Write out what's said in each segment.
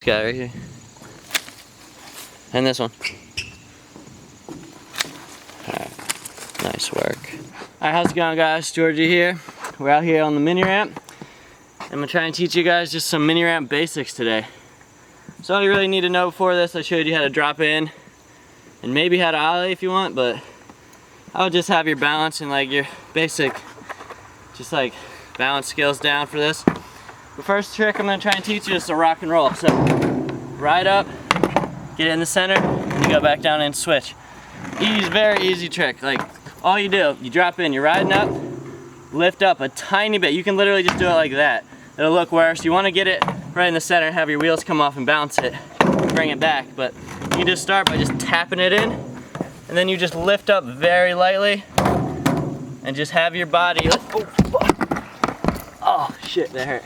Guy right here. And this one. Alright, nice work. Alright, how's it going, guys? Georgie here. We're out here on the mini ramp. I'm gonna try and teach you guys just some mini ramp basics today. So all you really need to know before this, I showed you how to drop in and maybe how to ollie if you want, but I would just have your balance and like your basic just like balance skills down for this. The first trick I'm gonna try and teach you is a rock and roll. So ride up, get it in the center, and you go back down and switch. Easy, very easy trick. Like all you do, you drop in, you're riding up, lift up a tiny bit. You can literally just do it like that. It'll look worse. You want to get it right in the center, have your wheels come off and bounce it, bring it back. But you can just start by just tapping it in, and then you just lift up very lightly, and just have your body. Oh shit, that hurt.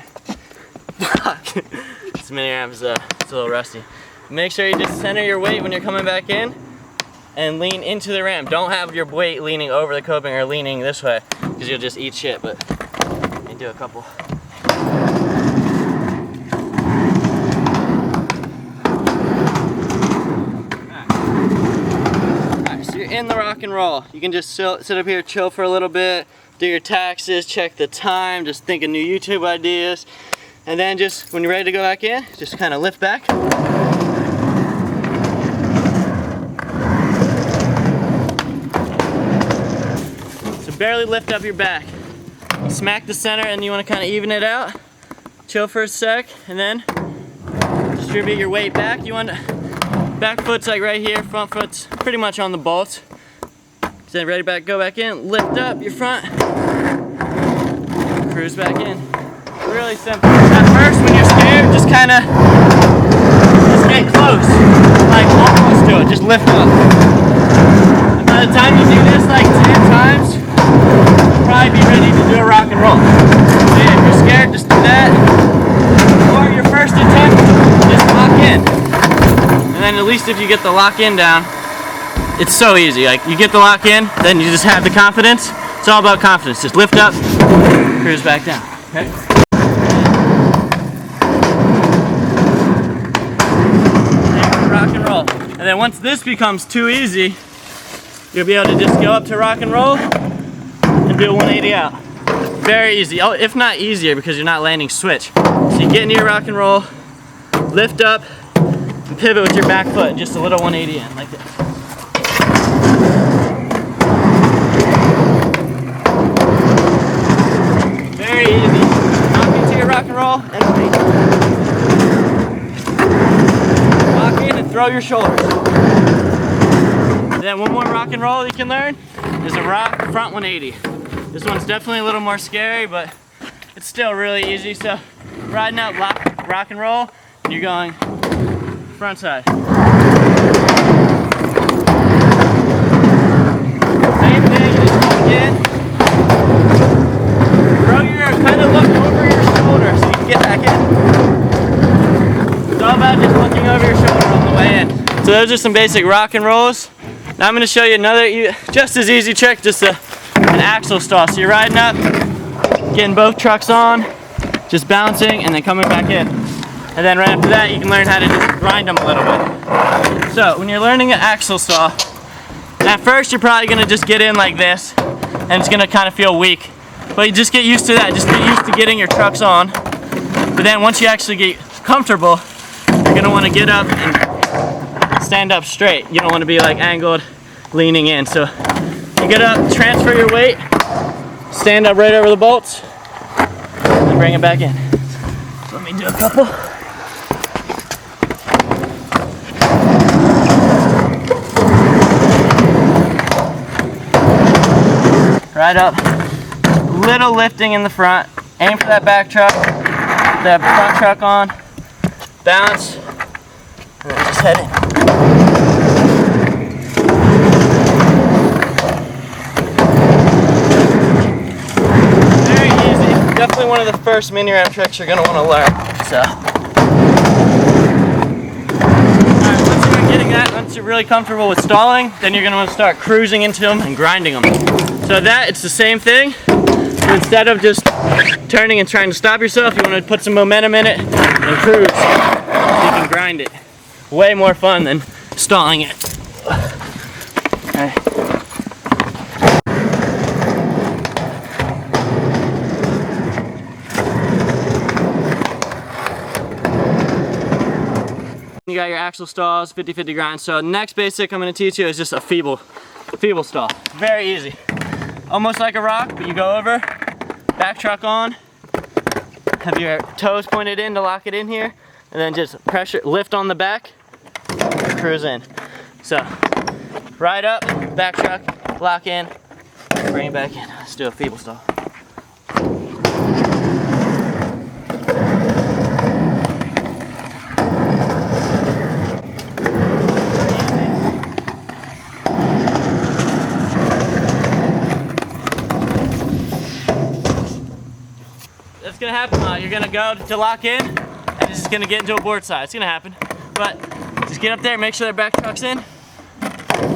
This mini ramp is it's a little rusty. Make sure you just center your weight when you're coming back in and lean into the ramp. Don't have your weight leaning over the coping or leaning this way because you'll just eat shit, but you do a couple. Alright, so you're in the rock and roll. You can just sit up here, chill for a little bit, do your taxes, check the time, just think of new YouTube ideas. And then just, when you're ready to go back in, just kind of lift back. So barely lift up your back. Smack the center and you want to kind of even it out. Chill for a sec and then distribute your weight back. You want back foot's like right here, front foot's pretty much on the bolts. Then ready back, go back in, lift up your front, cruise back in. Really simple. At first, when you're scared, just kind of get close, like almost to it. Just lift up. And by the time you do this like 10 times, you'll probably be ready to do a rock and roll. So yeah, if you're scared, just do that. Or your first attempt, just lock in. And then at least if you get the lock in down, it's so easy. Like you get the lock in, then you just have the confidence. It's all about confidence. Just lift up, cruise back down. Okay. Rock and roll. And then once this becomes too easy, you'll be able to just go up to rock and roll and do a 180 out. Very easy. Oh, if not easier because you're not landing switch. So you get into your rock and roll, lift up, and pivot with your back foot. Just a little 180 in, like this. Very easy. Knock into your rock and roll and wait. Throw your shoulders. Then one more rock and roll you can learn is a rock front 180. This one's definitely a little more scary, but it's still really easy. So riding out rock and roll, and you're going front side. Same thing, you just walk in. Kind of look over your shoulder so you can get back in. It's all about just looking over your shoulder on the way in. So those are some basic rock and rolls. Now I'm going to show you another just as easy trick, just an axle stall. So you're riding up, getting both trucks on, just bouncing and then coming back in. And then right after that you can learn how to just grind them a little bit. So when you're learning an axle stall, at first you're probably going to just get in like this and it's going to kind of feel weak. But you just get used to that, just get used to getting your trucks on. But then once you actually get comfortable, you're going to want to get up and stand up straight. You don't want to be like angled, leaning in. So you get up, transfer your weight, stand up right over the bolts, and bring it back in. So let me do a couple. Right up, little lifting in the front, aim for that back truck, that front truck on, bounce, and then just head in. Very easy. Definitely one of the first mini ramp tricks you're going to want to learn. So, alright, once you're getting that, once you're really comfortable with stalling, then you're going to want to start cruising into them and grinding them. So it's the same thing. So instead of just turning and trying to stop yourself, you want to put some momentum in it and cruise. So you can behind it. Way more fun than stalling it. Okay. You got your axle stalls, 50-50 grind. So next basic I'm gonna teach you is just a feeble stall. Very easy. Almost like a rock, but you go over, back truck on, have your toes pointed in to lock it in here, and then just pressure, lift on the back, cruise in. So, ride up, back truck, lock in, bring it back in. Let's do a feeble stall. That's gonna happen. You're gonna go to lock in, and it's just gonna get into a board side. It's gonna happen, but just get up there, make sure that back truck's in,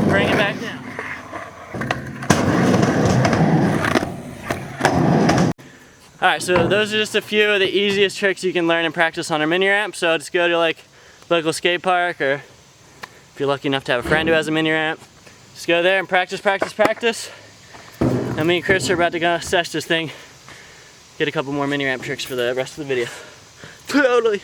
bring it back down. All right, so those are just a few of the easiest tricks you can learn and practice on our mini ramp. So just go to like local skate park, or if you're lucky enough to have a friend who has a mini ramp, just go there and practice. And me and Chris are about to go sesh this thing. Get a couple more mini ramp tricks for the rest of the video. Totally.